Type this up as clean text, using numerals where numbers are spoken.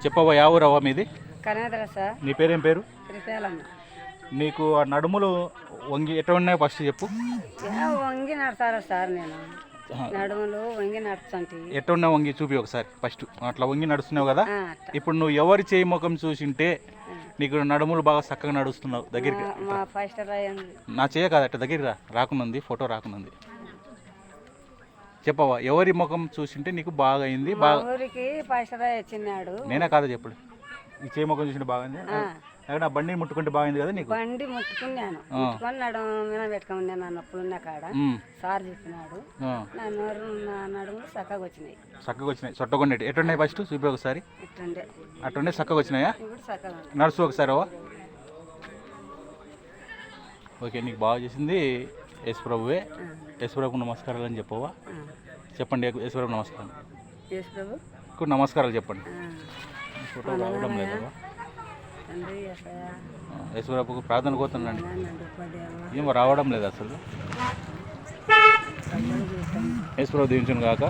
చెప్పవా యా ఊరవ్వ మీది? కనేదరా సార్. నీ పేరేం పేరు? శ్రీశైలమ్మ. నీకు ఆ నడుములు వంగి ఎట్లా ఉన్నాయి ఫస్ట్ చెప్పు. వంగి నడతారా సార్? నేను నడుములు వంగి నడుచుంటే ఎట్లా ఉన్నాయి వంగి చూపి ఒకసారి ఫస్ట్. అట్లా వంగి నడుస్తున్నావు కదా, ఇప్పుడు నువ్వు ఎవరి చేయి ముఖం చూసింటే నీకు నడుములు బాగా చక్కగా నడుస్తున్నావు? దగ్గరికి నా చేయ కాదు, అట్లా దగ్గరికి రాకున్నది, ఫోటో రాకున్నది. చెప్పవా ఎవరి ముఖం చూసింటే నీకు బాగా అయింది? బాగా వచ్చినాడు. నేనే కాదా చెప్పుడు, ఈ చేయి ముఖం చూసింటే బాగుంది. అక్కడ బండి ముట్టుకుంటే బాగుంది కదా నీకు? బండి ముట్టుకున్నాను, ముట్టుకొని నడుము పెట్టుకున్నాను. నొప్పులు ఉన్న కాడ సార్ చెప్పినాడు. నా నడుములు చక్కగా వచ్చినాయి. చక్కగా వచ్చినాయి, చొట్టగొండేటి ఎట్టున్నాయి ఫస్ట్ చూపి ఒకసారి. అట్టుండే చక్కగా వచ్చినాయా? నడుచు ఒకసారి. ఓకే, నీకు బాగా చేసింది యేసుప్రభువే. యేసుప్రభుకు నమస్కారాలు అని చెప్పవా? చెప్పండి యేసుప్రభు నమస్కారం. యేసుప్రభు నమస్కారాలు చెప్పండి. ఫోటో రావడం లేదా? యేసుప్రభుకు ప్రార్థన కోరుతున్నాండి. ఏమో రావడం లేదు అసలు. యేసుప్రభు దీవించును గాక.